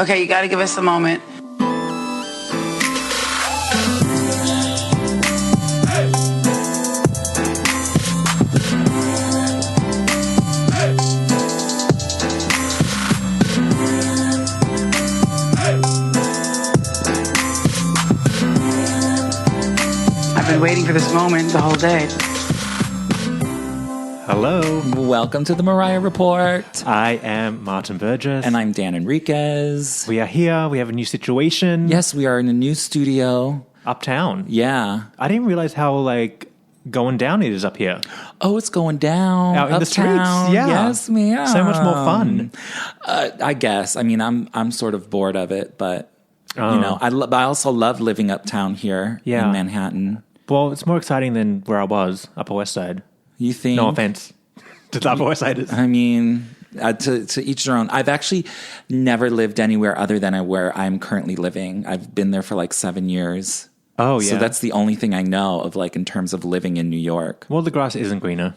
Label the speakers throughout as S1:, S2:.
S1: Okay, you got to give us a moment. I've been waiting for this moment the whole day.
S2: Hello.
S3: Welcome to the Mariah Report.
S2: I am Martin Burgess.
S3: And I'm Dan Enriquez.
S2: We are here. We have a new situation.
S3: Yes, we are in a new studio.
S2: Uptown.
S3: Yeah.
S2: I didn't realize how, going down it is up here.
S3: Oh, it's going down.
S2: Out in
S3: uptown.
S2: the streets. Yeah.
S3: Yes, ma'am.
S2: So much more fun.
S3: I guess. I mean, I'm sort of bored of it, but, I also love living uptown here in Manhattan.
S2: Well, it's more exciting than where I was, Upper West Side.
S3: You think?
S2: No offense to the Upper West Siders.
S3: I mean, to each their own. I've actually never lived anywhere other than where I'm currently living. I've been there for 7 years.
S2: Oh, yeah.
S3: So that's the only thing I know of, in terms of living in New York.
S2: Well, the grass isn't greener.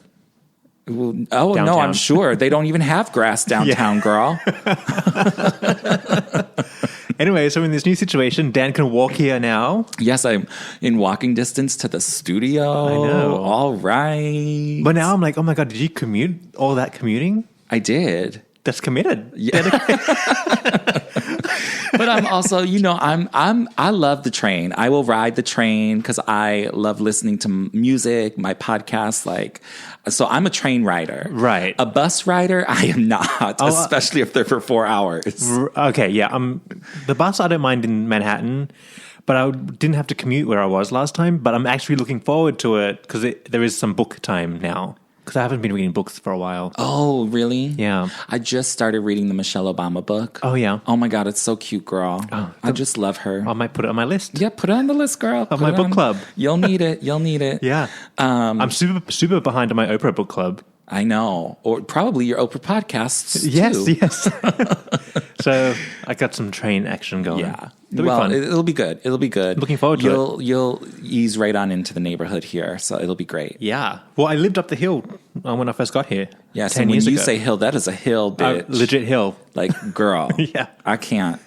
S3: Well,
S2: downtown.
S3: No, I'm sure. They don't even have grass downtown, girl.
S2: Anyway, so in this new situation, Dan can walk here now.
S3: Yes, I'm in walking distance to the studio.
S2: I know.
S3: All right.
S2: But now I'm like, oh my God, did you commute all that commuting?
S3: I did.
S2: That's committed.
S3: Yeah. But I'm also, I love the train. I will ride the train because I love listening to music, my podcasts, so I'm a train rider.
S2: Right.
S3: A bus rider, I am not, especially if they're for 4 hours.
S2: Okay, yeah. The bus I don't mind in Manhattan, but I didn't have to commute where I was last time. But I'm actually looking forward to it because there is some book time now. Because I haven't been reading books for a while.
S3: Oh, really?
S2: Yeah.
S3: I just started reading the Michelle Obama book.
S2: Oh, yeah.
S3: Oh, my God. It's so cute, girl.
S2: Oh,
S3: I just love her.
S2: I might put it on my list.
S3: Yeah, put it on the list, girl.
S2: Of my book club.
S3: You'll need it. You'll need it.
S2: Yeah. I'm super behind on my Oprah book club.
S3: I know. Or probably your Oprah podcasts,
S2: Yes,
S3: too.
S2: yes. So I got some train action going.
S3: Yeah.
S2: It'll be fun.
S3: It'll be good. It'll be good.
S2: Looking forward to it.
S3: You'll ease right on into the neighborhood here, so it'll be great.
S2: Yeah. Well, I lived up the hill when I first got here.
S3: Yeah,
S2: 10
S3: so when
S2: years
S3: you
S2: ago.
S3: say hill, that is a hill, bitch.
S2: Legit hill.
S3: Girl.
S2: Yeah.
S3: I can't.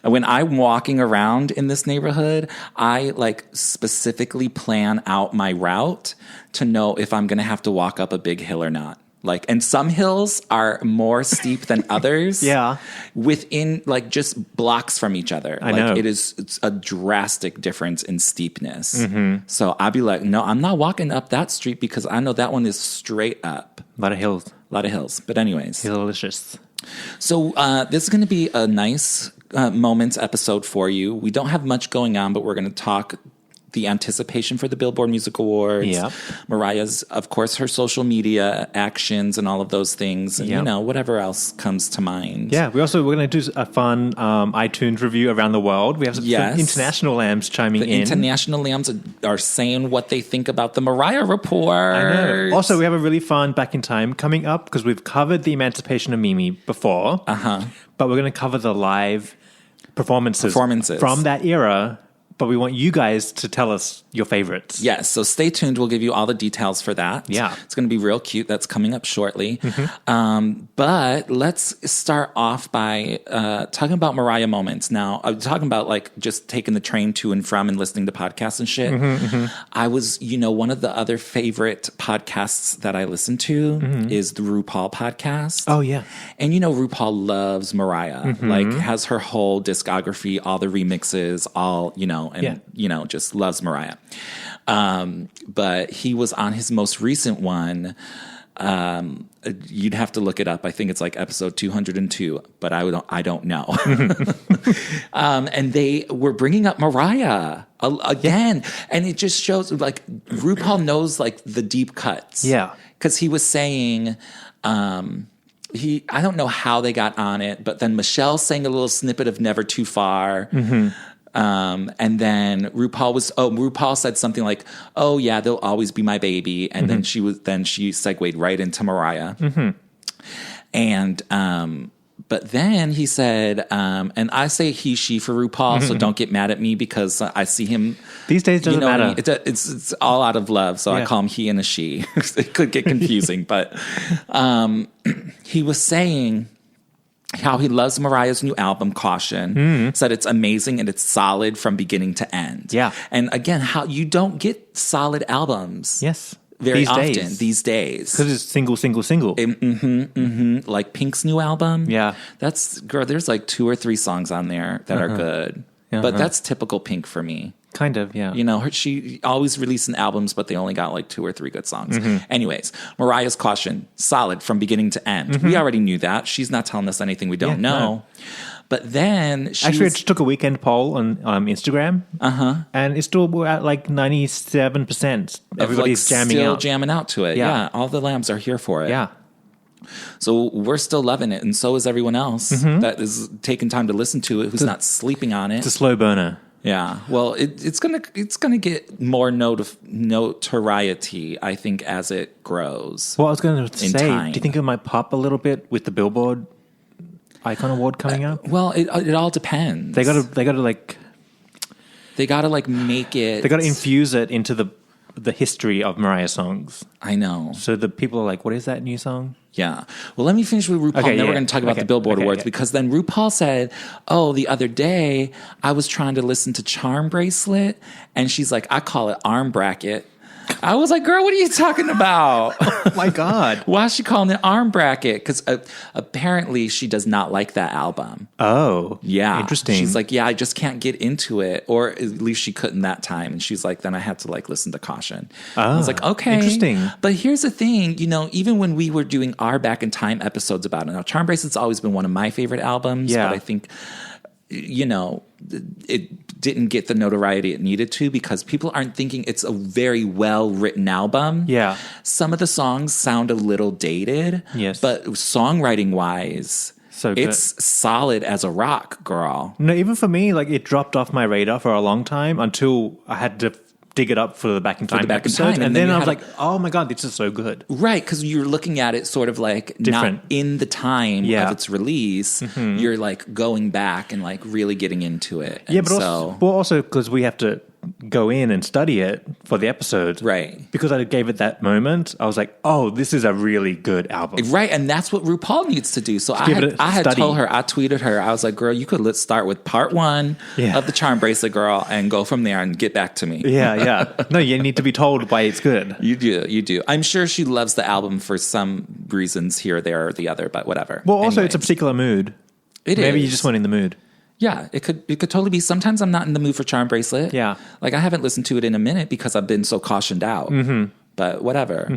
S3: When I'm walking around in this neighborhood, I specifically plan out my route to know if I'm going to have to walk up a big hill or not. And some hills are more steep than others.
S2: Yeah.
S3: Within just blocks from each other.
S2: I know.
S3: It's a drastic difference in steepness.
S2: Mm-hmm.
S3: So I'd be like, no, I'm not walking up that street because I know that one is straight up.
S2: A lot of hills.
S3: A lot of hills. But anyways.
S2: Delicious.
S3: So this is going to be a nice moments episode for you. We don't have much going on, but we're going to talk the anticipation for the Billboard Music Awards.
S2: Yep.
S3: Mariah's, of course, her social media actions and all of those things. And, whatever else comes to mind.
S2: Yeah, we're going to do a fun iTunes review around the world. We have some international lambs chiming in.
S3: The international lambs are saying what they think about the Mariah Report.
S2: I know. Also, we have a really fun Back in Time coming up because we've covered the Emancipation of Mimi before. Uh-huh. But we're going to cover the live performances from that era. But we want you guys to tell us your favorites.
S3: Yes, so stay tuned. We'll give you all the details for that.
S2: Yeah.
S3: It's going to be real cute. That's coming up shortly.
S2: Mm-hmm.
S3: But let's start off by talking about Mariah moments. Now, I'm talking about just taking the train to and from and listening to podcasts and shit.
S2: Mm-hmm.
S3: I was, one of the other favorite podcasts that I listen to is the RuPaul podcast.
S2: Oh, yeah.
S3: And RuPaul loves Mariah. Has her whole discography, all the remixes, all, just loves Mariah. But he was on his most recent one. You'd have to look it up. I think it's episode 202, but I don't know. And they were bringing up Mariah again. And it just shows RuPaul knows the deep cuts.
S2: Yeah.
S3: Cause he was saying, I don't know how they got on it, but then Michelle sang a little snippet of Never Too Far. Mm-hmm. And then RuPaul said something like, "Oh yeah, they'll always be my baby," and then she segued right into Mariah, and but then he said, and I say he, she for RuPaul, so don't get mad at me because I see him
S2: these days. Doesn't matter.
S3: It's all out of love, so I call him he and a she. It could get confusing, but he was saying how he loves Mariah's new album, Caution, said it's amazing and it's solid from beginning to end.
S2: Yeah.
S3: And again, how you don't get solid albums.
S2: Yes.
S3: Very often these days.
S2: Because it's single.
S3: Like Pink's new album.
S2: Yeah.
S3: There's like 2 or 3 songs on there that are good. But that's typical Pink for me.
S2: Kind of, yeah.
S3: You know, she always releasing albums, but they only got like 2 or 3 good songs. Anyways, Mariah's Caution, solid from beginning to end. We already knew that. She's not telling us anything we don't know. No. But then
S2: actually, I just took a weekend poll on Instagram. And it's still at like 97%. Everybody's
S3: jamming out to it. Yeah. All the lambs are here for it.
S2: Yeah.
S3: So we're still loving it, and so is everyone else that is taking time to listen to it, who's not sleeping on it.
S2: It's a slow burner.
S3: Yeah, well, it's gonna get more notoriety, I think, as it grows.
S2: Well, I was going to say, do you think it might pop a little bit with the Billboard Icon Award coming up?
S3: Well, it all depends.
S2: They gotta
S3: make it.
S2: They gotta infuse it into the history of Mariah songs.
S3: I know.
S2: So the people are like, what is that new song?
S3: Yeah. Well, let me finish with RuPaul. Then we're going to talk about the Billboard Awards because then RuPaul said, the other day I was trying to listen to Charm Bracelet and she's like, I call it Arm Bracket. I was like, girl, what are you talking about?
S2: Oh, my God.
S3: Why is she calling it Arm Bracket? Because apparently she does not like that album.
S2: Oh.
S3: Yeah.
S2: Interesting.
S3: She's like, I just can't get into it. Or at least she couldn't that time. And she's like, then I had to like listen to Caution. I was like, okay.
S2: Interesting.
S3: But here's the thing, even when we were doing our Back in Time episodes about it, now Charm Bracelet's always been one of my favorite albums.
S2: Yeah.
S3: But I think, it didn't get the notoriety it needed to because people aren't thinking it's a very well-written album.
S2: Yeah.
S3: Some of the songs sound a little dated.
S2: Yes.
S3: But songwriting-wise,
S2: so good.
S3: It's solid as a rock, girl.
S2: No, even for me, like it dropped off my radar for a long time until I had to dig it up for the Back in Time episode. And then I was like, oh my God, this is so good.
S3: Right, because you're looking at it sort of like
S2: different.
S3: Not in the time of its release. You're like going back and like really getting into it. And
S2: but also because we have to go in and study it for the episode.
S3: Right.
S2: Because I gave it that moment, I was like, oh, this is a really good album.
S3: Right, and that's what RuPaul needs to do. So I had told her, I tweeted her, I was like, girl, you could start with part 1 of the Charm Bracelet, girl, and go from there and get back to me.
S2: Yeah. No, you need to be told why it's good.
S3: You do. I'm sure she loves the album for some reasons here, there, or the other, but whatever.
S2: Well, also, it's a particular mood. Maybe you just weren't in the mood.
S3: Yeah, it could totally be. Sometimes I'm not in the mood for Charm Bracelet.
S2: Yeah.
S3: Like I haven't listened to it in a minute because I've been so cautioned out. But whatever,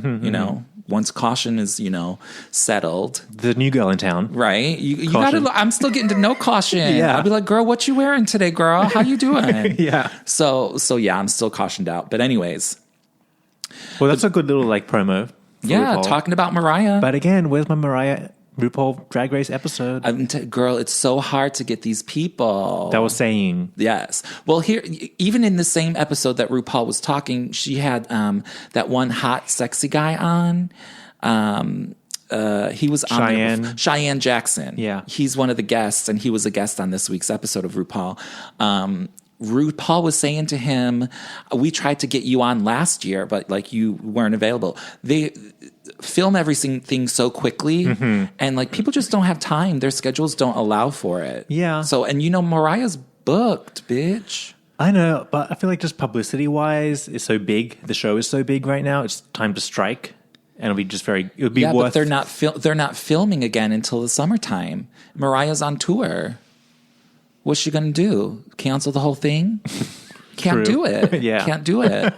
S3: once Caution is, settled.
S2: The new girl in town.
S3: Right. You gotta, I'm still getting to know Caution. I'll be like, girl, what you wearing today, girl? How you doing?
S2: Yeah.
S3: So yeah, I'm still cautioned out. But anyways.
S2: Well, that's a good little promo.
S3: Yeah, RuPaul. Talking about Mariah.
S2: But again, where's my Mariah RuPaul Drag Race episode?
S3: Girl, it's so hard to get these people.
S2: That was saying.
S3: Yes. Well, here, even in the same episode that RuPaul was talking, she had that one hot, sexy guy on. He was on Cheyenne Jackson.
S2: Yeah.
S3: He's one of the guests, and he was a guest on this week's episode of RuPaul. RuPaul was saying to him, we tried to get you on last year, but you weren't available. They film everything so quickly and people just don't have time. Their schedules don't allow for it.
S2: Yeah.
S3: So, and Mariah's booked, bitch.
S2: I know, but I feel like just publicity wise, it's so big. The show is so big right now. It's time to strike. And it'll be just worth.
S3: But they're not filming again until the summertime. Mariah's on tour. What's she going to do? Cancel the whole thing? Can't do it.
S2: Yeah.
S3: Can't do it.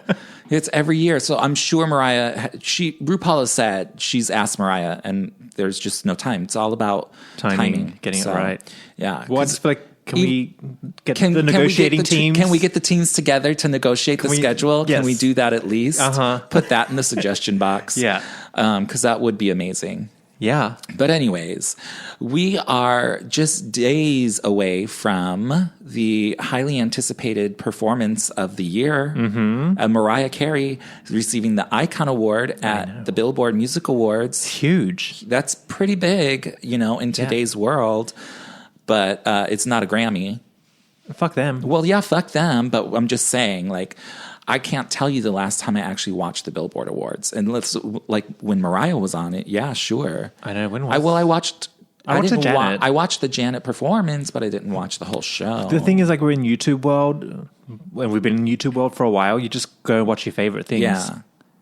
S3: It's every year. So I'm sure RuPaul has said she's asked Mariah, and there's just no time. It's all about timing.
S2: Getting it right.
S3: Yeah.
S2: Well, I just feel like, can we get the negotiating teams?
S3: Can we get the teams together to negotiate the schedule?
S2: Yes.
S3: Can we do that at least? Put that in the suggestion box.
S2: Yeah.
S3: Because that would be amazing.
S2: Yeah.
S3: But anyways, we are just days away from the highly anticipated performance of the year. Mariah Carey receiving the Icon Award at the Billboard Music Awards.
S2: Huge.
S3: That's pretty big, in today's world. But it's not a Grammy.
S2: Fuck them.
S3: Well, yeah, fuck them. But I'm just saying, I can't tell you the last time I actually watched the Billboard Awards. And when Mariah was on it, yeah, sure.
S2: I know, when was
S3: I watched
S2: I watched the Janet.
S3: I watched the Janet performance, but I didn't watch the whole show.
S2: The thing is, like, we're in YouTube world, when we've been in YouTube world for a while, you just go and watch your favorite things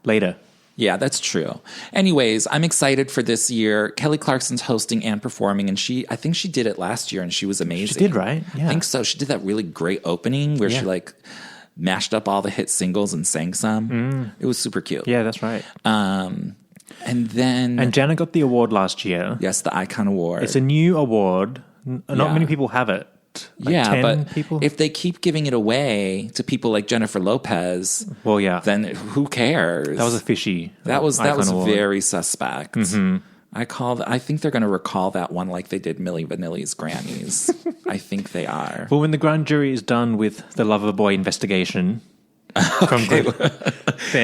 S2: later.
S3: Yeah, that's true. Anyways, I'm excited for this year. Kelly Clarkson's hosting and performing, and I think she did it last year, and she was amazing.
S2: She did, right? Yeah.
S3: I think so. She did that really great opening where she, like, mashed up all the hit singles and sang some. It was super cute.
S2: Yeah, that's right.
S3: And
S2: Janet got the award last year.
S3: Yes, the Icon Award.
S2: It's a new award. Not many people have it. Like 10 people?
S3: If they keep giving it away to people like Jennifer Lopez, then who cares?
S2: That was a fishy.
S3: That was
S2: award.
S3: very suspect. Mm-hmm. I think they're going to recall that one like they did Milli Vanilli's Grammys. I think they are.
S2: Well, when the grand jury is done with the Loverboy investigation,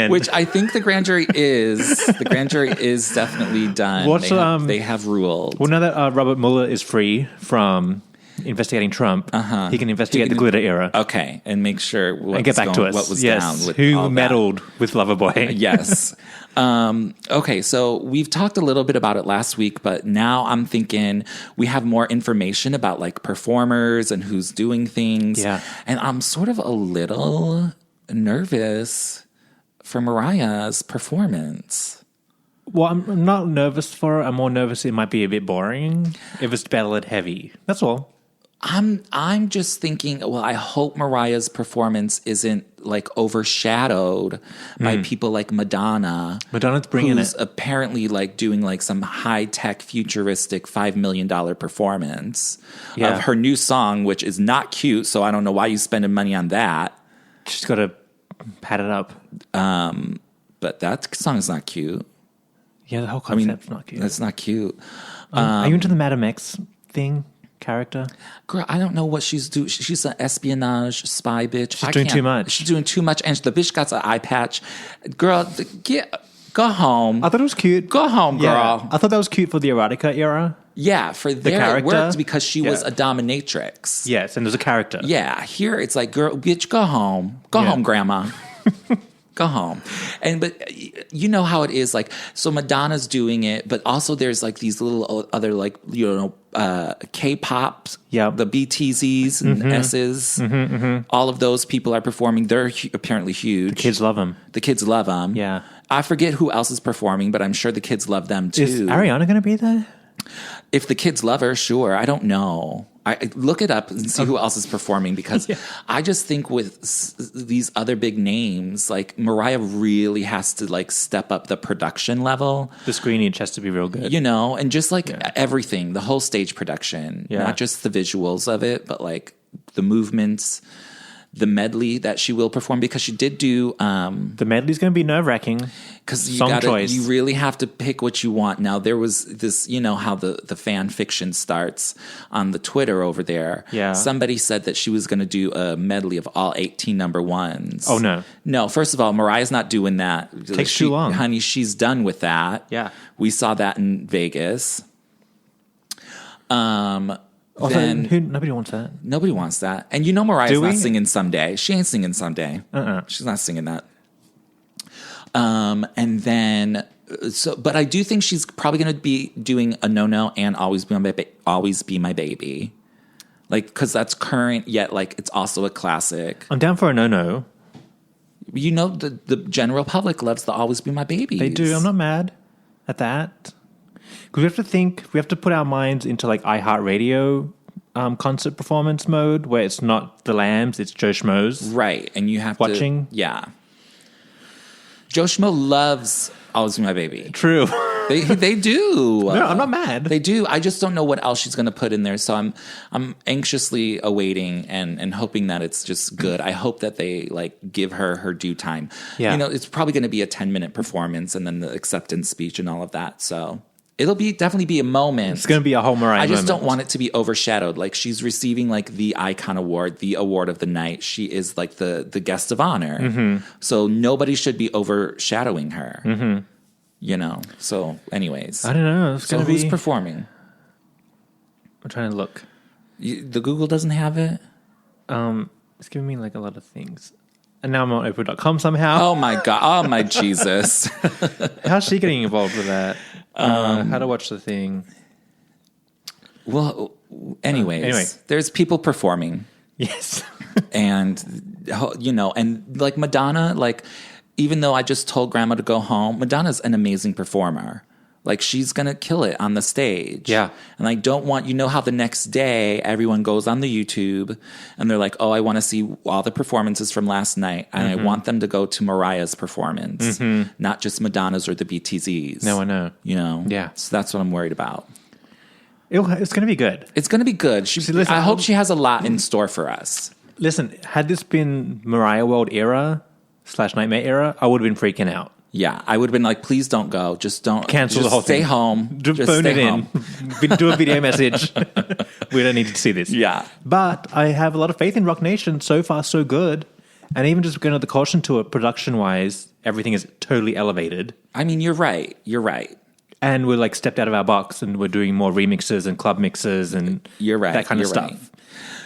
S3: which I think the grand jury is definitely done. They have ruled.
S2: Well, now that Robert Mueller is free from investigating Trump, he can investigate the glitter era.
S3: Okay, and make sure
S2: and get back to us.
S3: What was down with
S2: who meddled with Loverboy?
S3: Yes. Okay, so we've talked a little bit about it last week, but now I'm thinking we have more information about like performers and who's doing things.
S2: Yeah,
S3: and I'm sort of a little nervous for Mariah's performance.
S2: Well, I'm not nervous for it. I'm more nervous it might be a bit boring if it's ballad heavy. That's all.
S3: I'm just thinking, well, I hope Mariah's performance isn't like overshadowed by people like Madonna.
S2: Madonna's bringing
S3: who's apparently like doing like some high-tech futuristic $5 million performance of her new song, which is not cute. So I don't know why you spending money on that.
S2: She's got to pad it up.
S3: But that song is not cute.
S2: Yeah, the whole concept's not cute.
S3: It's not cute.
S2: Are you into the Madam X character?
S3: Girl, I don't know what she's doing. She's an espionage spy bitch.
S2: She's doing too much.
S3: She's doing too much, and the bitch got an eye patch. Girl, go home.
S2: I thought it was cute.
S3: Go home, girl.
S2: Yeah, I thought that was cute for the erotica era.
S3: Yeah, for the character. It worked because she was a dominatrix.
S2: Yes, and there's a character.
S3: Yeah, here it's like, girl, bitch, go home. Go home, grandma. Go home. But you know how it is, like, so Madonna's doing it, but also there's like these little other like, K-pop, the BTZs and S's, all of those people are performing. They're apparently huge.
S2: The kids love them.
S3: Yeah. I forget who else is performing, but I'm sure the kids love them too.
S2: Is Ariana going to be there?
S3: If the kids love her, sure. I don't know. I look it up and see who else is performing because I just think with these other big names, like Mariah really has to like step up the production level.
S2: The screenage has to be real good.
S3: And just like everything, the whole stage production, not just the visuals of it, but like the movements, the medley that she will perform because she did do
S2: the medley's going to be nerve-wracking
S3: because
S2: choice.
S3: You really have to pick what you want. Now there was this, how the fan fiction starts on the Twitter over there. Somebody said that she was going to do a medley of all 18 number ones.
S2: Oh no,
S3: first of all, Mariah's not doing that.
S2: Takes too long,
S3: honey. She's done with that. We saw that in Vegas.
S2: Nobody wants that.
S3: Nobody wants that. And Mariah's not singing Someday. She ain't singing Someday. She's not singing that. But I do think she's probably going to be doing a No-No and Always Be My Baby. Like, because that's current, yet like it's also a classic.
S2: I'm down for a No-No.
S3: The general public loves the Always Be My Baby.
S2: They do. I'm not mad at that. Because we have to put our minds into like iHeartRadio concert performance mode where it's not the Lambs, it's Joe Schmoes.
S3: Right. And you have
S2: watching.
S3: Yeah. Joe Schmo loves Always Be My Baby.
S2: True.
S3: They do.
S2: No, I'm not mad.
S3: They do. I just don't know what else she's going to put in there. So I'm anxiously awaiting and hoping that it's just good. I hope that they like give her due time.
S2: Yeah.
S3: It's probably going to be a 10-minute performance and then the acceptance speech and all of that. So it'll definitely be a moment.
S2: It's going to be a whole Mariah
S3: I just
S2: moment.
S3: don't want it to be overshadowed. Like she's receiving like the Icon Award, the award of the night. She is like the guest of honor. So nobody should be overshadowing her. So anyways.
S2: I don't know.
S3: Who's performing?
S2: I'm trying to look.
S3: The Google doesn't have it?
S2: It's giving me like a lot of things. And now I'm on Oprah.com somehow.
S3: Oh my God. Oh my Jesus.
S2: How's she getting involved with that? How to watch the thing.
S3: Well, anyways, there's people performing.
S2: Yes.
S3: And, and like Madonna, like, even though I just told Grandma to go home, Madonna's an amazing performer. Like, she's going to kill it on the stage.
S2: Yeah.
S3: And I don't want, how the next day everyone goes on the YouTube and they're like, oh, I want to see all the performances from last night. And I want them to go to Mariah's performance, not just Madonna's or the BTZ's.
S2: No, I know.
S3: Yeah. So that's what I'm worried about.
S2: It's going to be good.
S3: It's going to be good. I hope she has a lot in store for us.
S2: Listen, had this been Mariah World era / Nightmare era, I would have been freaking out.
S3: Yeah, I would have been like, please don't go. Just don't.
S2: Cancel the whole thing.
S3: Stay home.
S2: Just phone it in. Do a video message. We don't need to see this.
S3: Yeah.
S2: But I have a lot of faith in Rock Nation. So far, so good. And even just going to the caution to it, production-wise, everything is totally elevated.
S3: I mean, you're right.
S2: And we're like stepped out of our box and we're doing more remixes and club mixes and that kind of stuff. Right.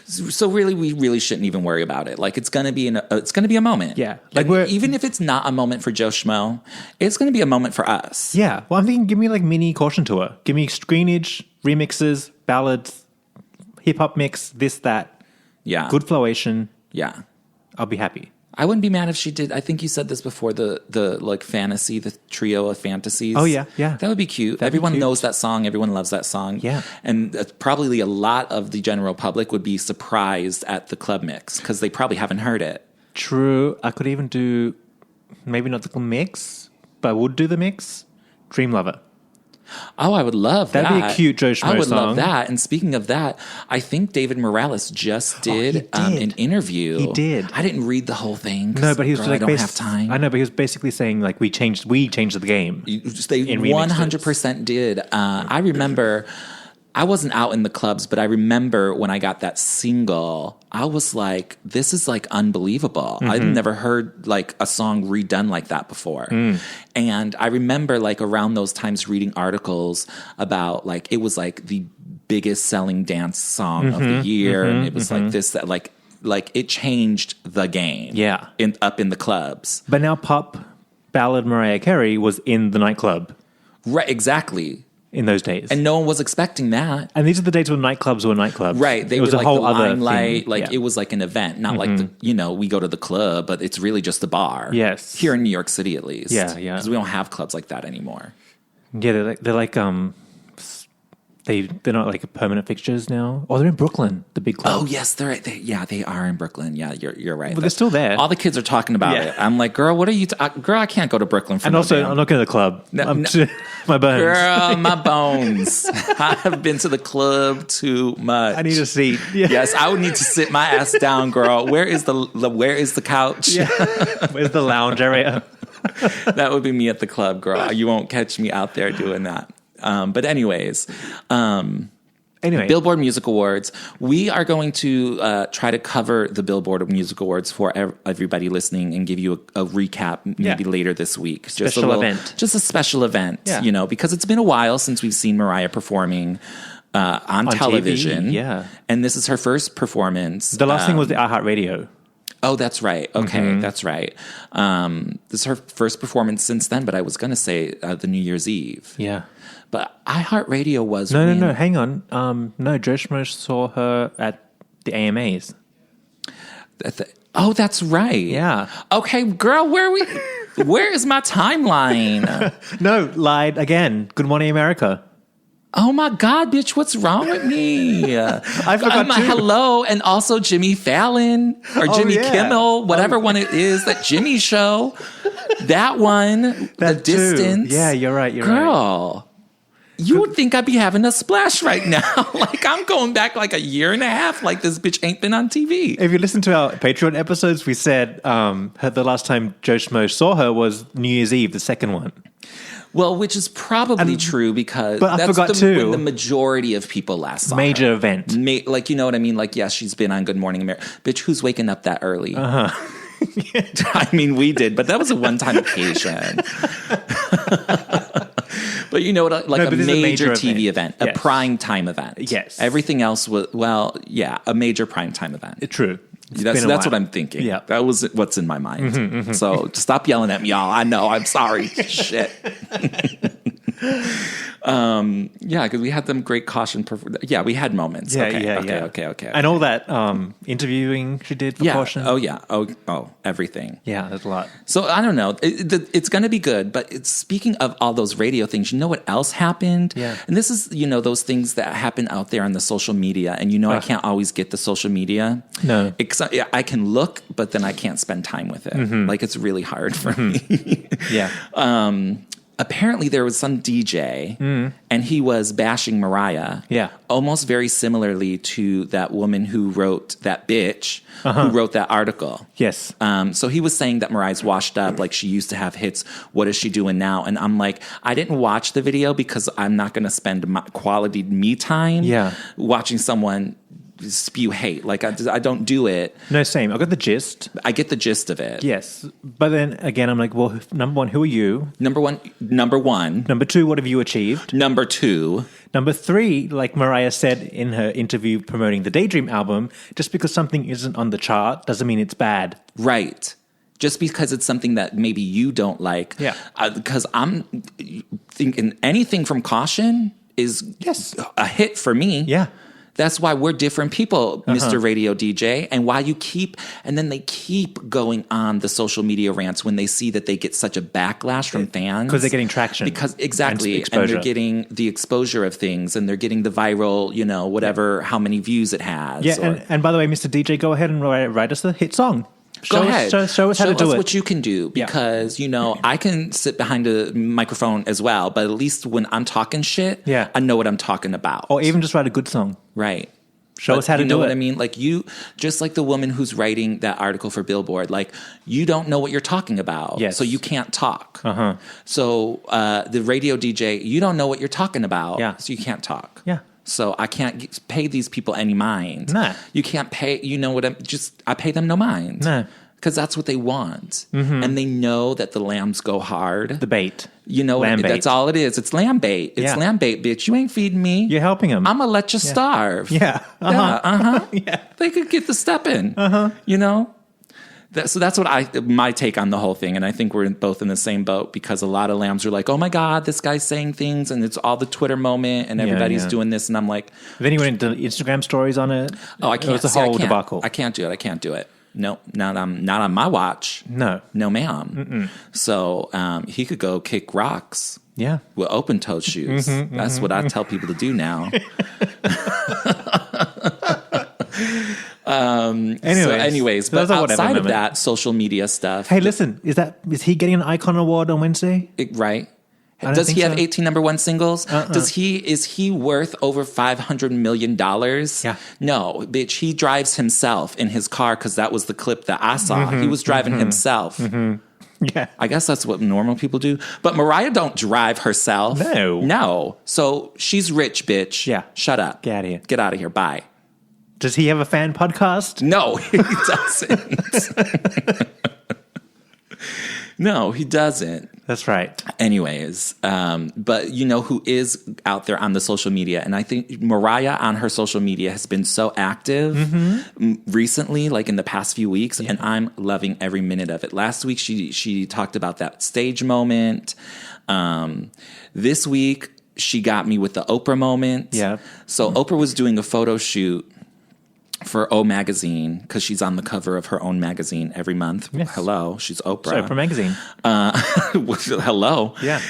S3: So really, we really shouldn't even worry about it. Like, it's going to be a moment.
S2: Yeah.
S3: Like, even if it's not a moment for Joe Schmo, it's going to be a moment for us.
S2: Yeah. Well, I'm thinking, give me like mini caution tour. Give me screenage, remixes, ballads, hip hop mix, this, that.
S3: Yeah.
S2: Good flowation.
S3: Yeah.
S2: I'll be happy.
S3: I wouldn't be mad if she did. I think you said this before, the like fantasy, the trio of fantasies.
S2: Oh, yeah. That
S3: would be cute. Everyone knows that song. Everyone loves that song.
S2: Yeah.
S3: And probably a lot of the general public would be surprised at the club mix because they probably haven't heard it.
S2: True. I could even do, maybe not the mix, but I would do the mix. Dream Lover.
S3: Oh, I would love that.
S2: That'd be a cute Joe Schmo song.
S3: I would love that. And speaking of that, I think David Morales just did an interview.
S2: He did.
S3: I didn't read the whole thing.
S2: No, but he was like,
S3: I don't have time.
S2: I know, but he was basically saying like we changed the game.
S3: They 100% did. I remember. I wasn't out in the clubs, but I remember when I got that single, I was like, this is like unbelievable. I'd never heard like a song redone like that before. And I remember like around those times reading articles about like, it was like the biggest selling dance song of the year. And it was like this, that like it changed the game.
S2: Yeah.
S3: Up in the clubs.
S2: But now pop ballad Mariah Carey was in the nightclub.
S3: Right, exactly.
S2: In those days.
S3: And no one was expecting that.
S2: And these are the days when nightclubs were nightclubs.
S3: Right. They
S2: was
S3: were
S2: a
S3: like
S2: whole
S3: the
S2: other
S3: limelight.
S2: thing.
S3: Like it was like an event, not like, we go to the club, but it's really just a bar.
S2: Yes.
S3: Here in New York City, at least.
S2: Yeah.
S3: Because we don't have clubs like that anymore.
S2: Yeah, they're like they're not like permanent fixtures now. Oh, they're in Brooklyn, the big club.
S3: Oh yes, they are in Brooklyn. Yeah, you're right.
S2: But they're still there.
S3: All the kids are talking about it. I'm like, girl, what are you? Girl, I can't go to Brooklyn for.
S2: And also, I'm not going to the club. My bones.
S3: Girl, my bones. I have been to the club too much.
S2: I need a seat. Yeah.
S3: Yes, I would need to sit my ass down, girl. Where is the couch?
S2: Yeah. Where's the lounge area?
S3: That would be me at the club, girl. You won't catch me out there doing that. But anyways, Billboard Music Awards. We are going to try to cover the Billboard Music Awards for everybody listening and give you a recap maybe later this week. Just a special event, because it's been a while since we've seen Mariah performing on television.
S2: TV, yeah.
S3: And this is her first performance.
S2: The last thing was the iHeartRadio.
S3: Oh, that's right. Okay, that's right. This is her first performance since then, but I was going to say the New Year's Eve.
S2: Yeah.
S3: But iHeartRadio was...
S2: No, hang on. No, Joe Schmo saw her at the AMAs.
S3: Oh, that's right.
S2: Yeah.
S3: Okay, girl, where is my timeline?
S2: No, lied again. Good Morning America.
S3: Oh my God, bitch, what's wrong with me?
S2: I forgot too.
S3: Hello, and also Jimmy Fallon or Jimmy Kimmel, whatever one it is, that Jimmy show. That one, The Distance.
S2: Yeah, you're right,
S3: Girl, you would think I'd be having a splash right now. Like, I'm going back like a year and a half, like this bitch ain't been on TV.
S2: If you listen to our Patreon episodes, we said the last time Joe Schmo saw her was New Year's Eve, the second one.
S3: Well, which is probably true because
S2: but I forgot
S3: when the majority of people last saw
S2: Major
S3: her.
S2: Event.
S3: Like, you know what I mean? Like, yes, she's been on Good Morning America. Bitch, who's waking up that early? I mean, we did, but that was a one-time occasion. But you know what? Like a major TV event, a prime time event.
S2: Yes.
S3: Everything else was, a major prime time event.
S2: True.
S3: That's what I'm thinking.
S2: Yeah.
S3: That was what's in my mind. So stop yelling at me, y'all. I know. I'm sorry. Shit. Yeah, because we had them great caution. Yeah, we had moments. Okay.
S2: And all that interviewing she did for Caution.
S3: Oh, yeah. Oh, everything.
S2: Yeah, there's a lot.
S3: So I don't know. It's going to be good. But speaking of all those radio things, you know what else happened?
S2: Yeah.
S3: And this is, those things that happen out there on the social media. And I can't always get the social media.
S2: No.
S3: I can look, but then I can't spend time with it. Like, it's really hard for me.
S2: Yeah.
S3: Apparently there was some DJ and he was bashing Mariah.
S2: Yeah.
S3: Almost very similarly to that woman who wrote that bitch who wrote that article.
S2: Yes.
S3: So he was saying that Mariah's washed up, like she used to have hits. What is she doing now? And I'm like, I didn't watch the video because I'm not going to spend quality me time watching someone spew hate. Like I don't do it.
S2: No, same. I got the gist.
S3: I get the gist of it.
S2: Yes. But then again, I'm like, well, number one, who are you?
S3: Number one. Number
S2: two, what have you achieved?
S3: Number two.
S2: Number three, like Mariah said in her interview promoting the Daydream album, just because something isn't on the chart doesn't mean it's bad.
S3: Right. Just because it's something that maybe you don't like.
S2: Yeah.
S3: Because I'm thinking anything from Caution is a hit for me.
S2: Yeah.
S3: That's why we're different people, Mr. Radio DJ, and why then they keep going on the social media rants when they see that they get such a backlash from fans.
S2: Because they're getting traction.
S3: Exactly. And they're getting the exposure of things, and they're getting the viral, whatever, how many views it has.
S2: Yeah, and by the way, Mr. DJ, go ahead and write us a hit song.
S3: Go ahead.
S2: Show us how to do it.
S3: Show us what you can do because, I can sit behind a microphone as well, but at least when I'm talking shit, I know what I'm talking about.
S2: Or even just write a good song.
S3: Right.
S2: Show us how to do it.
S3: You know what I mean? Like just like the woman who's writing that article for Billboard, like you don't know what you're talking about.
S2: Yes.
S3: So you can't talk. So the radio DJ, you don't know what you're talking about.
S2: Yeah.
S3: So you can't talk.
S2: Yeah.
S3: So I can't pay these people any mind.
S2: Nah.
S3: You can't pay, I pay them no mind.
S2: Nah.
S3: Because that's what they want. And they know that the lambs go hard.
S2: The bait.
S3: Lamb bait. That's all it is. It's lamb bait. It's lamb bait, bitch. You ain't feeding me.
S2: You're helping them.
S3: I'm going to let you starve.
S2: Yeah.
S3: Yeah. They could get the step in. So that's what my take on the whole thing. And I think we're both in the same boat because a lot of lambs are like, oh my God, this guy's saying things and it's all the Twitter moment and everybody's doing this. And I'm like.
S2: Then he went into Instagram stories on it.
S3: Oh, I can't.
S2: It was a whole debacle.
S3: I can't do it. No, not on my watch.
S2: No,
S3: ma'am. So he could go kick rocks.
S2: Yeah,
S3: with open-toed shoes. That's what I tell people to do now. Anyways, but outside of that social media stuff.
S2: Hey, listen, is he getting an Icon Award on Wednesday?
S3: Right. Does he have 18 number one singles? Is he worth over $500 million?
S2: Yeah.
S3: No, bitch, he drives himself in his car because that was the clip that I saw. He was driving himself.
S2: Yeah.
S3: I guess that's what normal people do. But Mariah don't drive herself. No. So she's rich, bitch.
S2: Yeah.
S3: Shut up.
S2: Get out of here.
S3: Get out of here. Bye.
S2: Does he have a fan podcast?
S3: No, he doesn't. No, he doesn't.
S2: That's right.
S3: Anyways, but who is out there on the social media? And I think Mariah on her social media has been so active recently, like in the past few weeks, and I'm loving every minute of it. Last week, she talked about that stage moment. This week, she got me with the Oprah moment.
S2: Yeah.
S3: So Oprah was doing a photo shoot for O Magazine, because she's on the cover of her own magazine every month.
S2: Yes.
S3: Hello, she's Oprah.
S2: So, Oprah Magazine.
S3: Hello.
S2: Yeah.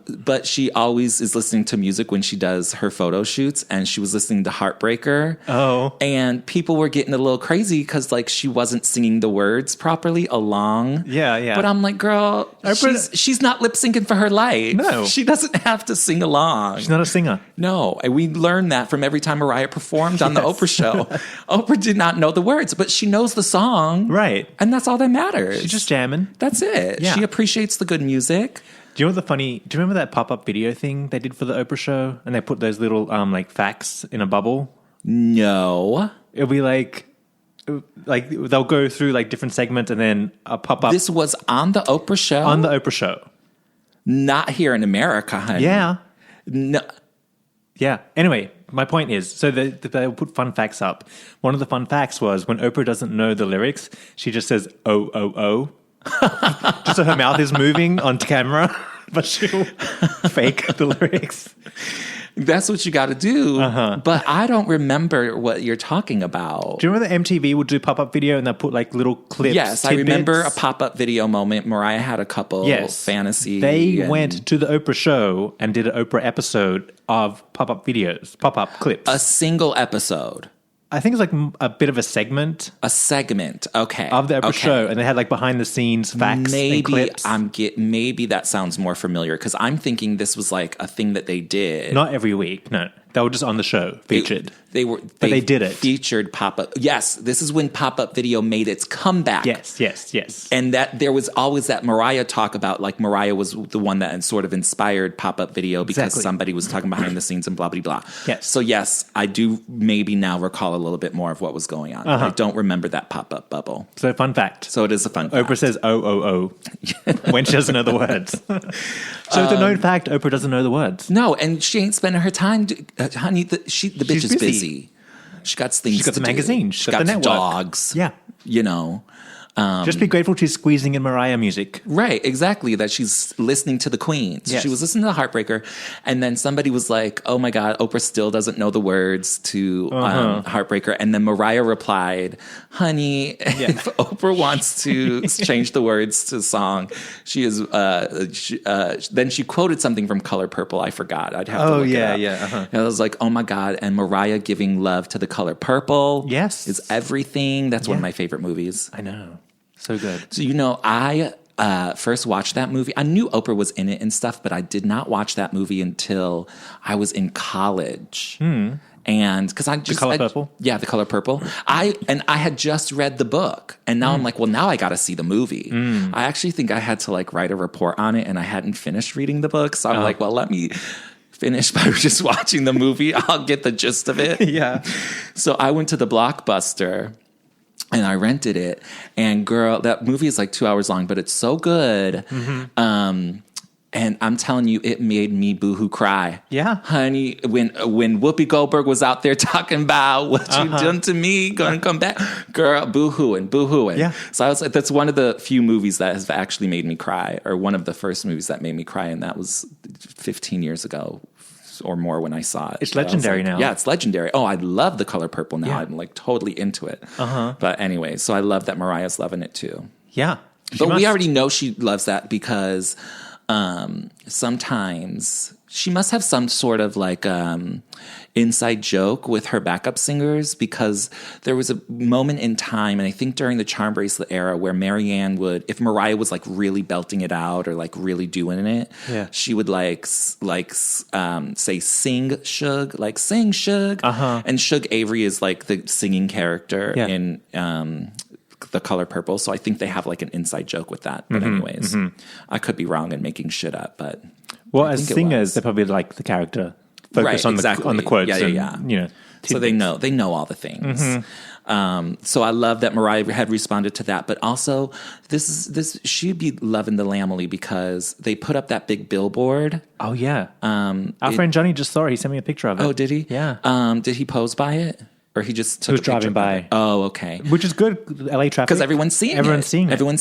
S3: But she always is listening to music when she does her photo shoots, and she was listening to Heartbreaker.
S2: Oh.
S3: And people were getting a little crazy because, like, she wasn't singing the words properly along.
S2: Yeah.
S3: But I'm like, girl, she's not lip syncing for her life.
S2: No.
S3: She doesn't have to sing along.
S2: She's not a singer.
S3: No. And we learned that from every time Mariah performed on the Oprah show. Oprah did not know the words, but she knows the song.
S2: Right.
S3: And that's all that matters.
S2: She's just jamming.
S3: That's it.
S2: Yeah.
S3: She appreciates the good music.
S2: Do you know do you remember that pop-up video thing they did for the Oprah show? And they put those little facts in a bubble?
S3: No.
S2: It'll be like they'll go through like different segments and then a pop-up.
S3: This was on the Oprah show?
S2: On the Oprah show.
S3: Not here in America, honey.
S2: Yeah.
S3: No.
S2: Yeah. Anyway, my point is, so they'll put fun facts up. One of the fun facts was when Oprah doesn't know the lyrics, she just says, oh, oh, oh. Just so her mouth is moving on camera. but she'll fake the lyrics.
S3: That's what you got to do. But I don't remember what you're talking about.
S2: Do you remember that MTV would do pop-up video and they'll put like little clips?
S3: Yes,
S2: tidbits?
S3: I remember a pop-up video moment. Mariah had a couple fantasy.
S2: They went to the Oprah show and did an Oprah episode of pop-up videos, pop-up clips.
S3: A single episode.
S2: I think it's like a bit of a segment.
S3: A segment, okay.
S2: Of the Oprah show. And they had like behind the scenes facts and clips.
S3: Maybe that sounds more familiar because I'm thinking this was like a thing that they did.
S2: Not every week, no. They were just on the show, featured. They did it.
S3: Featured pop-up. Yes, this is when pop-up video made its comeback.
S2: Yes.
S3: And that there was always that Mariah talk about, like Mariah was the one that sort of inspired pop-up video because somebody was talking behind the scenes and blah, blah, blah.
S2: Yes.
S3: So yes, I do maybe now recall a little bit more of what was going on. I don't remember that pop-up bubble.
S2: So fun fact.
S3: So it is a fun fact.
S2: Oprah says, oh, when she doesn't know the words. So it's a known fact, Oprah doesn't know the words.
S3: No, and she ain't spending her time, honey, the bitch is busy. She got things.
S2: She's got the magazine.
S3: She's got the dogs.
S2: Yeah.
S3: You know.
S2: Just be grateful she's squeezing in Mariah music.
S3: Right, exactly. That she's listening to the Queens.
S2: Yes.
S3: She was listening to the Heartbreaker. And then somebody was like, oh my God, Oprah still doesn't know the words to Heartbreaker. And then Mariah replied, honey, if Oprah wants to change the words to the song, she is, then she quoted something from Color Purple. I forgot. I'd have to look it up. And I was like, oh my God. And Mariah giving love to the color purple.
S2: Yes.
S3: Is everything. That's one of my favorite movies.
S2: I know. So good.
S3: So, you know, I first watched that movie. I knew Oprah was in it and stuff, but I did not watch that movie until I was in college. And because I just...
S2: The Color Purple?
S3: Yeah, The Color Purple. I had just read the book. And now I'm like, well, now I got to see the movie. I actually think I had to like write a report on it and I hadn't finished reading the book. So I'm like, well, let me finish by just watching the movie. I'll get the gist of it.
S2: Yeah.
S3: So I went to the Blockbuster and I rented it, and girl, that movie is like 2 hours long, but it's so good. And I'm telling you, it made me boohoo cry.
S2: Yeah.
S3: Honey, when Whoopi Goldberg was out there talking about what you done to me, gonna come back. Girl, boohooing.
S2: Yeah.
S3: So I was like, that's one of the few movies that has actually made me cry, or one of the first movies that made me cry, and that was 15 years ago. Or more when I saw it.
S2: It's legendary now.
S3: Yeah, it's legendary. Oh, I love The Color Purple now.
S2: Yeah.
S3: I'm like totally into it. But anyway, so I love that Mariah's loving it too.
S2: Yeah.
S3: But we already know she loves that because sometimes she must have some sort of like inside joke with her backup singers, because there was a moment in time, and I think during the Charm Bracelet era, where Marianne would, if Mariah was like really belting it out or like really doing it, she would say sing Shug, like sing Shug. And Shug Avery is like the singing character in The Color Purple. So I think they have like an inside joke with that. But anyways, I could be wrong and making shit up, but
S2: well, as singers, they probably like the character. Focus on the quotes.
S3: Yeah.
S2: You know,
S3: so they know all the things. So I love that Mariah had responded to that, but also this she'd be loving the Lamely because they put up that big billboard.
S2: Oh yeah. Our friend Johnny just saw it. He sent me a picture of it.
S3: Oh, did he?
S2: Yeah.
S3: Did he pose by it? Or he just took
S2: was driving by.
S3: Oh, okay.
S2: Which is good, LA traffic.
S3: Because everyone's seeing it. Everyone's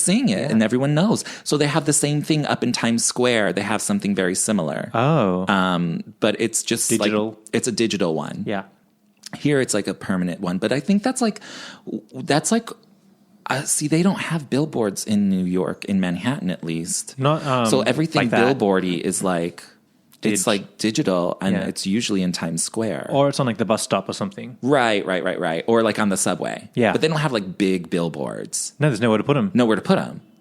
S3: seeing it,
S2: yeah.
S3: And everyone knows. So they have the same thing up in Times Square. They have something very similar.
S2: Oh.
S3: But it's just
S2: digital.
S3: Like, it's a digital one.
S2: Yeah.
S3: Here it's like a permanent one. But I think that's like see, they don't have billboards in New York, in Manhattan at least.
S2: Not
S3: so everything
S2: like
S3: billboardy is like... It's like digital, and it's usually in Times Square.
S2: Or it's on like the bus stop or something.
S3: Right. Or like on the subway.
S2: Yeah.
S3: But they don't have like big billboards.
S2: No, there's nowhere to put them.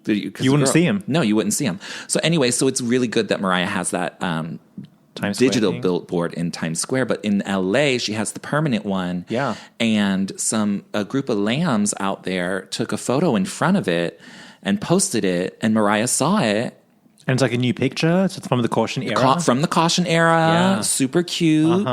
S2: You wouldn't see them.
S3: No, you wouldn't see them. So anyway, so it's really good that Mariah has that digital billboard in Times Square. But in LA, she has the permanent one.
S2: Yeah.
S3: And a group of lambs out there took a photo in front of it and posted it, and Mariah saw it.
S2: And it's like a new picture. It's from the Caution era.
S3: From the Caution era. Yeah. Super cute.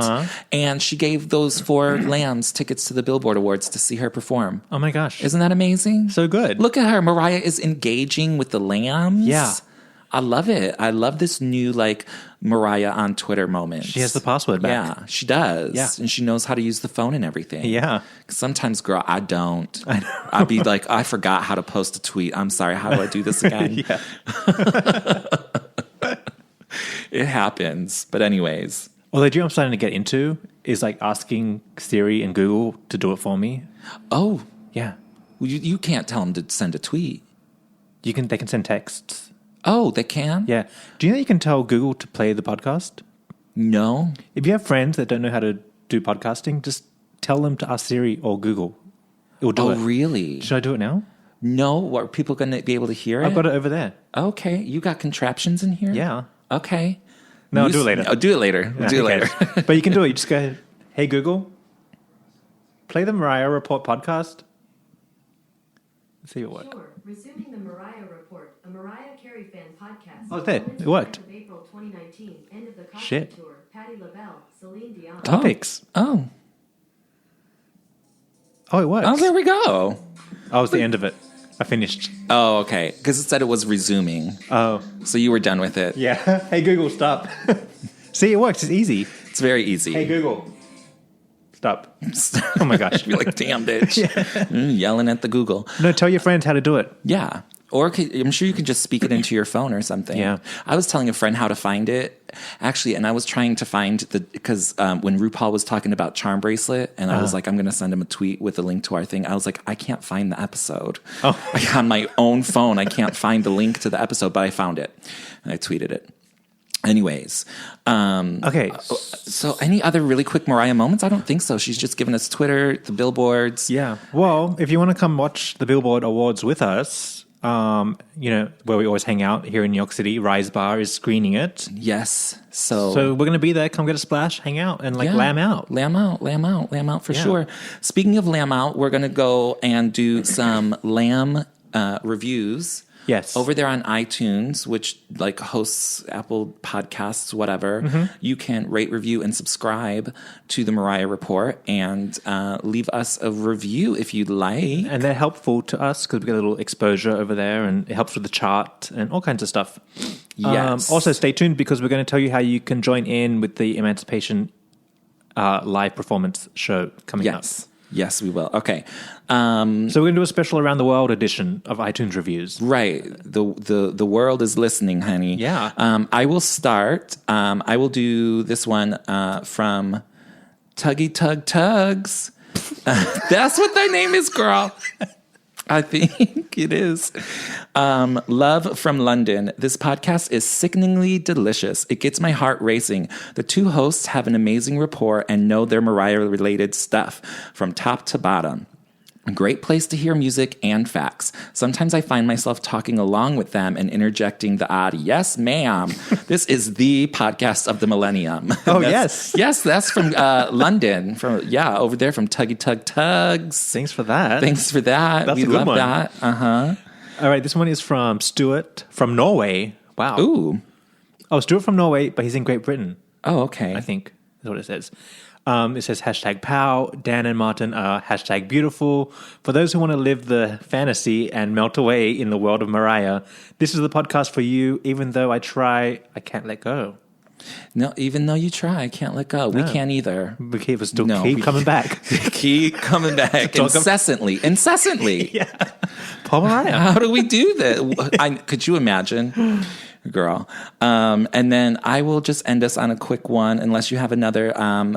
S3: And she gave those 4 lambs tickets to the Billboard Awards to see her perform.
S2: Oh my gosh.
S3: Isn't that amazing?
S2: So good.
S3: Look at her. Mariah is engaging with the lambs.
S2: Yeah.
S3: I love it. I love this new like Mariah on Twitter moment.
S2: She has the password back.
S3: Yeah, she does.
S2: Yeah.
S3: And she knows how to use the phone and everything.
S2: Yeah.
S3: Sometimes, girl, I don't.
S2: I know.
S3: I'd be like, I forgot how to post a tweet. I'm sorry. How do I do this again? It happens. But anyways.
S2: Well, the dream I'm starting to get into is like asking Siri and Google to do it for me.
S3: Oh.
S2: Yeah.
S3: Well, you can't tell them to send a tweet.
S2: They can send texts.
S3: Oh, they can?
S2: Yeah. Do you know you can tell Google to play the podcast?
S3: No.
S2: If you have friends that don't know how to do podcasting, just tell them to ask Siri or Google. It will do it.
S3: Oh, really?
S2: Should I do it now?
S3: No. Are people going to be able to hear it?
S2: I've got it over there.
S3: Okay. You got contraptions in here?
S2: Yeah.
S3: Okay.
S2: No, I'll do it later.
S3: I'll do it later.
S2: Yeah,
S3: do it later.
S2: But you can do it. You just go, hey, Google, play the Mariah Report podcast. Let's see if it works.
S4: Sure. Resuming the Mariah Report, a Mariah Carey fan podcast.
S2: Oh, there. It worked.
S4: Of April 2019, end of the concert
S2: Shit.
S4: tour. Patti LaBelle, Celine Dion.
S2: Topics.
S3: Oh.
S2: Oh, it works.
S3: Oh, there we go.
S2: Oh, it was the end of it. I finished.
S3: Oh, okay. Because it said it was resuming.
S2: Oh.
S3: So you were done with it.
S2: Yeah. Hey, Google, stop. See, it works. It's easy.
S3: It's very easy.
S2: Hey, Google, stop. Oh, my gosh.
S3: You're like, damn, bitch. Yelling at the Google.
S2: No, tell your friends how to do it.
S3: Yeah. Or I'm sure you can just speak it into your phone or something.
S2: Yeah.
S3: I was telling a friend how to find it, actually, and I was trying to find because when RuPaul was talking about Charm Bracelet, and I was like, I'm going to send him a tweet with a link to our thing. I was like, I can't find the episode.
S2: Oh.
S3: Like, on my own phone, I can't find the link to the episode, but I found it. And I tweeted it. Anyways.
S2: Okay.
S3: So any other really quick Mariah moments? I don't think so. She's just given us Twitter, the billboards.
S2: Yeah. Well, if you want to come watch the Billboard Awards with us, where we always hang out here in New York City, Rise Bar is screening it.
S3: Yes. So
S2: we're going to be there. Come get a splash, hang out, and lamb out.
S3: Lamb out for sure. Speaking of lamb out, we're going to go and do some lamb reviews.
S2: Yes.
S3: Over there on iTunes, which like hosts Apple Podcasts, whatever, you can rate, review, and subscribe to the Mariah Report and leave us a review if you'd like.
S2: And they're helpful to us because we get a little exposure over there, and it helps with the chart and all kinds of stuff.
S3: Yes.
S2: Also, stay tuned because we're going to tell you how you can join in with the Emancipation live performance show coming up.
S3: Yes, we will. Okay.
S2: So we're going to do a special around the world edition of iTunes reviews.
S3: Right. The world is listening, honey.
S2: Yeah.
S3: I will start. I will do this one from Tuggy Tug Tugs. That's what their name is, girl. I think it is. Love from London. This podcast is sickeningly delicious. It gets my heart racing. The two hosts have an amazing rapport and know their Mariah-related stuff from top to bottom. A great place to hear music and facts. Sometimes I find myself talking along with them and interjecting the odd, yes, ma'am. This is the podcast of the millennium.
S2: Oh, yes.
S3: Yes, that's from London. Over there from Tuggy Tug Tugs.
S2: Thanks for that.
S3: Thanks for that.
S2: That's
S3: we
S2: a good
S3: love
S2: one.
S3: that. Uh-huh.
S2: All right, this one is from Stuart from Norway. Wow.
S3: Ooh.
S2: Oh, Stuart from Norway, but he's in Great Britain,
S3: Oh, okay.
S2: I think is what it says. It says hashtag pow. Dan and Martin are hashtag beautiful. For those who want to live the fantasy and melt away in the world of Mariah, this is the podcast for you. Even though I try, I can't let go.
S3: No, even though you try, I can't let go. We can't either.
S2: We keep
S3: we
S2: coming back.
S3: Keep coming back incessantly.
S2: Yeah. Paul Mariah.
S3: How do we do that? Could you imagine? Girl. And then I will just end us on a quick one, unless you have another.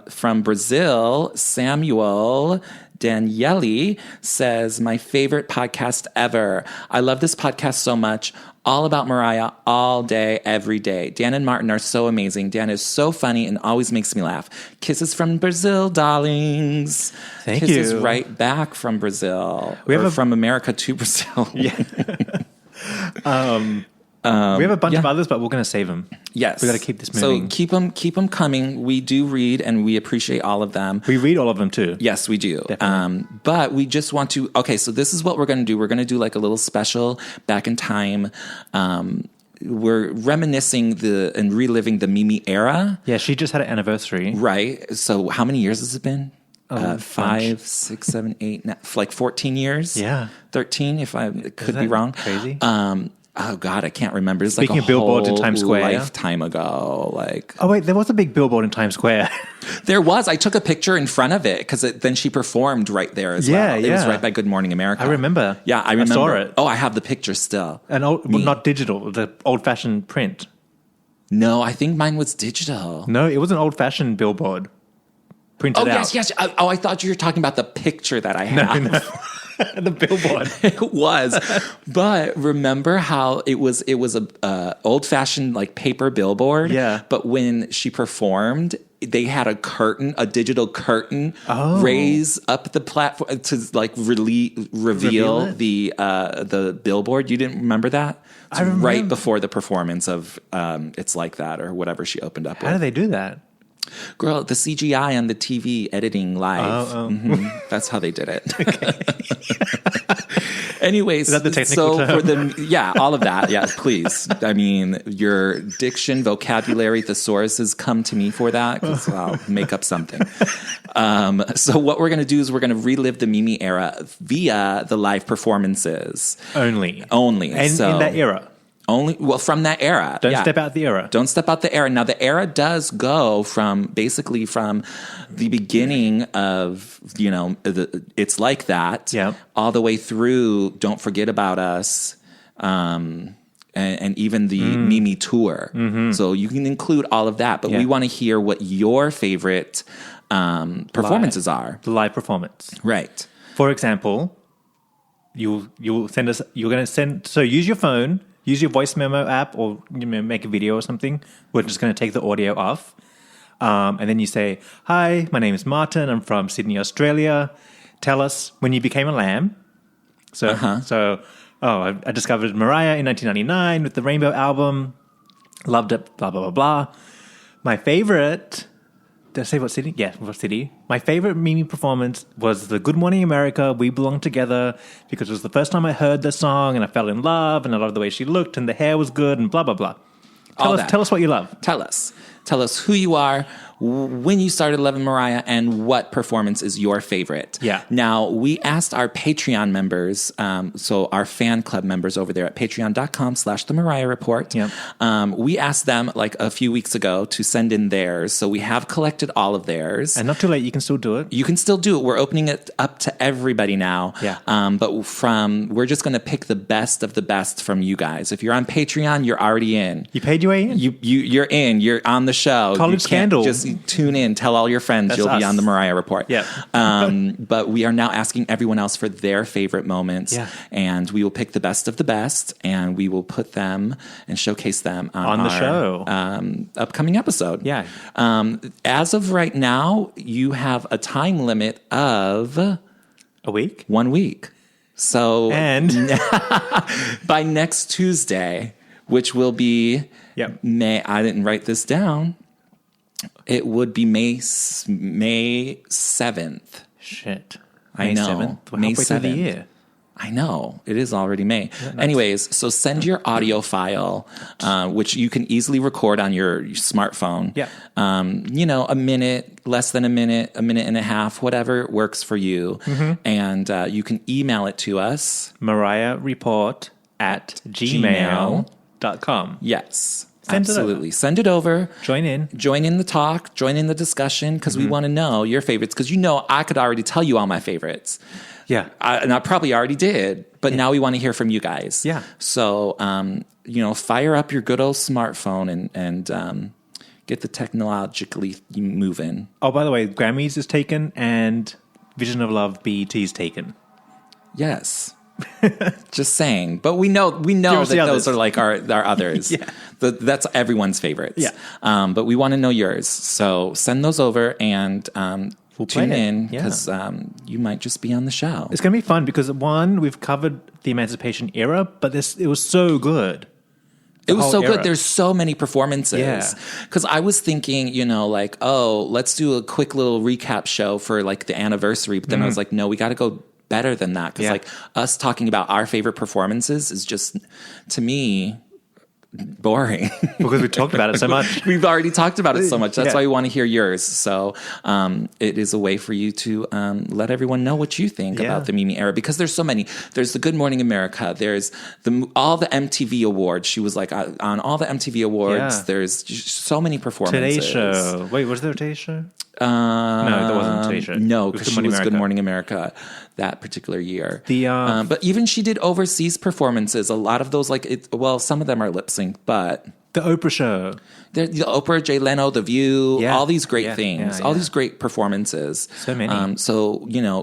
S3: From Brazil, Samuel Daniele says, my favorite podcast ever. I love this podcast so much. All about Mariah, all day, every day. Dan and Martin are so amazing. Dan is so funny and always makes me laugh. Kisses from Brazil, darlings.
S2: Thank
S3: Kisses
S2: you.
S3: right back from Brazil. From America to Brazil.
S2: Yeah. We have a bunch of others, but we're going to save them.
S3: Yes.
S2: We got to keep this moving.
S3: So keep them coming. We do read and we appreciate all of them.
S2: We read all of them too.
S3: Yes, we do. But we just want to, so this is what we're going to do. We're going to do like a little special back in time. We're reminiscing and reliving the Mimi era.
S2: Yeah, she just had an anniversary.
S3: Right. So how many years has it been? 5, 6, 7, 8, like 14 years?
S2: Yeah.
S3: 13, if I could be wrong.
S2: Crazy?
S3: Oh God, I can't remember. It's
S2: Speaking
S3: like
S2: of billboards in Times Square,
S3: lifetime ago.
S2: Oh wait, there was a big billboard in Times Square.
S3: There was. I took a picture in front of it because then she performed right there as well. It was right by Good Morning America.
S2: I remember.
S3: Yeah, I remember.
S2: I saw it.
S3: Oh, I have the picture still.
S2: Not digital, the old-fashioned print.
S3: No, I think mine was digital.
S2: No, it was an old-fashioned billboard. Printed out.
S3: Yes. Oh, I thought you were talking about the picture that I had.
S2: No. The billboard.
S3: It was. But remember how it was a old-fashioned like paper billboard?
S2: Yeah.
S3: But when she performed, they had a digital curtain raise up the platform to like reveal the billboard. You didn't remember that? I remember. Right before the performance of It's Like That or whatever she opened up with.
S2: How do they do that?
S3: Girl, the CGI on the TV editing live. That's how they did it. Anyways,
S2: is that the technical term?
S3: All of that. Yeah, please. I mean, your diction, vocabulary, thesauruses come to me for that because I'll make up something. So what we're going to do is we're going to relive the Mimi era via the live performances.
S2: Only. And
S3: so,
S2: in that era.
S3: From that era.
S2: Don't step out the era.
S3: Don't step out the era. Now, the era does go from the beginning of, It's Like That, all the way through Don't Forget About Us, and even the Mimi tour. Mm-hmm. So you can include all of that, but we want to hear what your favorite performances are.
S2: The live performance.
S3: Right.
S2: For example, you'll send us, you're going to send, so use your phone. Use your voice memo app or make a video or something. We're just going to take the audio off. And then you say, hi, my name is Martin. I'm from Sydney, Australia. Tell us when you became a lamb. I discovered Mariah in 1999 with the Rainbow album. Loved it, blah, blah, blah, blah. My favorite... Did I say what city? Yeah, what city? My favorite Mimi performance was the Good Morning America, We Belong Together, because it was the first time I heard the song and I fell in love and I loved the way she looked and the hair was good and blah, blah, blah. Tell us what you love.
S3: Tell us who you are, when you started loving Mariah, and what performance is your favorite.
S2: Yeah.
S3: Now, we asked our Patreon members, so our fan club members over there at patreon.com/The Mariah Report.
S2: Yep.
S3: We asked them like a few weeks ago to send in theirs. So we have collected all of theirs.
S2: And not too late, you can still do it.
S3: You can still do it. We're opening it up to everybody now.
S2: Yeah.
S3: But we're just going to pick the best of the best from you guys. If you're on Patreon, you're already in.
S2: You paid your way in?
S3: You're in. You're on the show.
S2: College Scandal.
S3: Just tune in. Tell all your friends.
S2: That's
S3: you'll
S2: us.
S3: be on the Mariah Report.
S2: Yeah.
S3: But we are now asking everyone else for their favorite moments.
S2: Yeah.
S3: And we will pick the best of the best, and we will put them and showcase them on
S2: the
S3: our,
S2: show.
S3: Upcoming episode.
S2: Yeah.
S3: As of right now, you have a time limit of...
S2: A week?
S3: 1 week. So...
S2: And...
S3: by next Tuesday, which will be...
S2: Yep.
S3: May, I didn't write this down. It would be May 7th.
S2: Shit.
S3: I know.
S2: 7th? We're
S3: May
S2: halfway through the
S3: 7th.
S2: year.
S3: I know. It is already May. Anyways, so send your audio file, which you can easily record on your smartphone.
S2: Yeah.
S3: A minute, less than a minute and a half, whatever works for you. Mm-hmm. And you can email it to us.
S2: mariahreport@gmail.com.
S3: Yes.
S2: Absolutely.
S3: Send it over.
S2: Join in
S3: the talk. Join in the discussion because we want to know your favorites. Because I could already tell you all my favorites.
S2: Yeah.
S3: And I probably already did. But now we want to hear from you guys.
S2: Yeah.
S3: So, fire up your good old smartphone and get the technologically moving.
S2: Oh, by the way, Grammys is taken and Vision of Love BET is taken.
S3: Yes. Just saying. But we know that those are like our others.
S2: Yeah.
S3: That's everyone's favorites.
S2: Yeah.
S3: But we want to know yours. So send those over and we'll tune in because you might just be on the show.
S2: It's going to be fun because, one, we've covered the Emancipation era, but it was so good.
S3: It was so good. There's so many performances.
S2: Yeah.
S3: Because I was thinking, let's do a quick little recap show for like the anniversary. But then I was like, no, we got to go better than that. Because us talking about our favorite performances is just, to me, boring.
S2: Because we talked about it so much.
S3: We've already talked about it so much. That's why we want to hear yours. So it is a way for you to let everyone know what you think about the Mimi era. Because there's so many. There's the Good Morning America. There's all the MTV awards. She was like on all the MTV awards. Yeah. There's just so many performances.
S2: Today's Show. Wait, was there a Today's Show? No, there wasn't a Today's Show.
S3: No, because she was Good Morning America that particular year. But even she did overseas performances. A lot of those, some of them are lip sync, but
S2: The Oprah Show.
S3: The Oprah, Jay Leno, The View, all these great things, all these great performances.
S2: So many.
S3: So,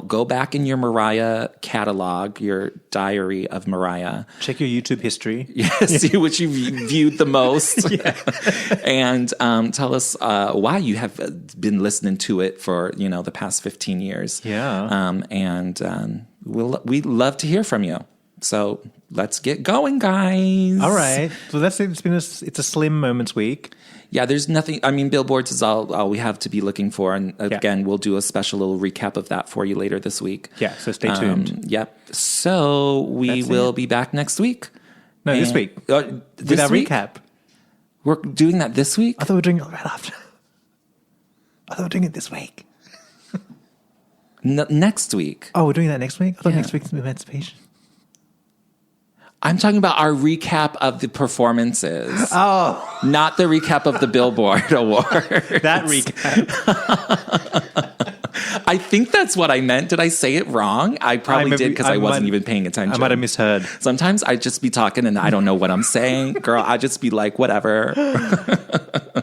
S3: go back in your Mariah catalog, your diary of Mariah.
S2: Check your YouTube history.
S3: See what you viewed the most. And tell us why you have been listening to it for, the past 15 years.
S2: Yeah.
S3: We'd love to hear from you. So let's get going, guys.
S2: All right. So that's it. It's a Slim Moments week.
S3: Yeah, there's nothing. I mean, billboards is all we have to be looking for. And again, we'll do a special little recap of that for you later this week.
S2: Yeah, so stay tuned.
S3: Yep. So we will be back next week.
S2: No, this week. With our recap.
S3: We're doing that this week?
S2: I thought we were doing it right after. I thought we were doing it this week.
S3: Next week.
S2: Oh, we're doing that next week? I thought next week's Emancipation.
S3: I'm talking about our recap of the performances. Oh. Not the recap of the Billboard Award.
S2: That recap.
S3: I think that's what I meant. Did I say it wrong? I probably did because I wasn't even paying attention.
S2: I might have misheard.
S3: Sometimes I just be talking and I don't know what I'm saying. Girl, I just be like, whatever.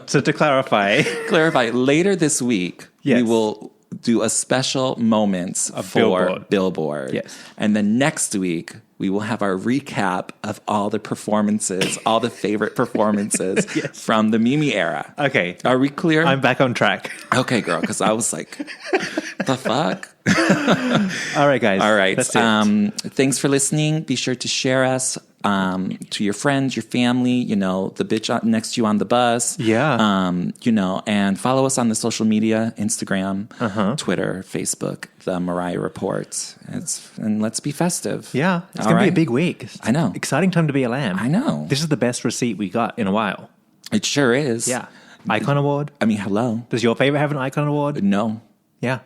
S2: So to clarify.
S3: Later this week, we will do a special moments for Billboard.
S2: Yes.
S3: And then next week, we will have our recap of all the performances, all the favorite performances from the Mimi era.
S2: Okay.
S3: Are we clear?
S2: I'm back on track.
S3: Okay, girl, because I was like, the fuck?
S2: All right, guys.
S3: All right.
S2: That's it.
S3: Thanks for listening. Be sure to share us to your friends, your family, the bitch next to you on the bus.
S2: Yeah.
S3: And follow us on the social media, Instagram, Twitter, Facebook, the Mariah Report. And let's be festive.
S2: Yeah. It's going to be a big week.
S3: I know.
S2: Exciting time to be a lamb.
S3: I know.
S2: This is the best receipt we got in a while.
S3: It sure is.
S2: Yeah. Icon Award.
S3: I mean, hello.
S2: Does your favorite have an Icon Award?
S3: No.
S2: Yeah.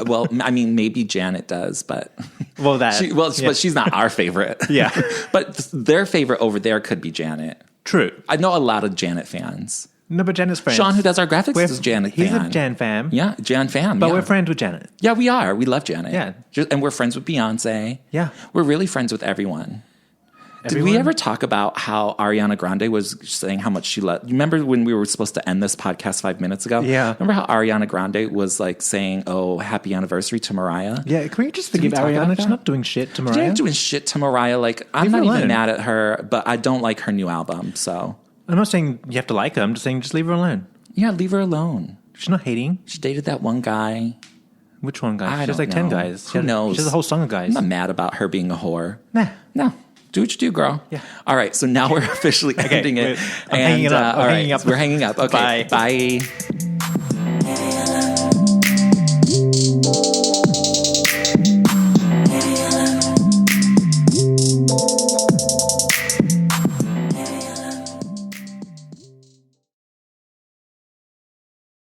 S3: Well, I mean, maybe Janet does, but
S2: but
S3: she's not our favorite.
S2: Yeah,
S3: but their favorite over there could be Janet.
S2: True.
S3: I know a lot of Janet fans.
S2: No, but Janet's friends.
S3: Sean, who does our graphics, is Janet.
S2: He's a Jan fam.
S3: Yeah, Jan fam.
S2: But we're friends with Janet.
S3: Yeah, we are. We love Janet.
S2: Yeah,
S3: and we're friends with Beyonce.
S2: Yeah,
S3: we're really friends with everyone. Did we ever talk about how Ariana Grande was saying how much she loved? You remember when we were supposed to end this podcast 5 minutes ago?
S2: Yeah.
S3: Remember how Ariana Grande was like saying, "Oh, happy anniversary" to Mariah?
S2: Yeah. Can we just forgive Ariana? She's not doing shit to Mariah.
S3: She's not doing shit to Mariah. Like, I'm not even mad at her, but I don't like her new album. So
S2: I'm not saying you have to like her. I'm just saying just leave her alone.
S3: Yeah, leave her alone.
S2: She's not hating.
S3: She dated that one guy.
S2: Which one guy?
S3: She
S2: has like 10 guys.
S3: Who knows?
S2: She has a whole song of guys.
S3: I'm not mad about her being a whore.
S2: Nah.
S3: No. Do what you do, girl.
S2: Yeah.
S3: All right. So now we're officially ending it.
S2: I'm hanging up.
S3: All right. We're hanging up. Okay.
S2: Bye.
S3: Bye.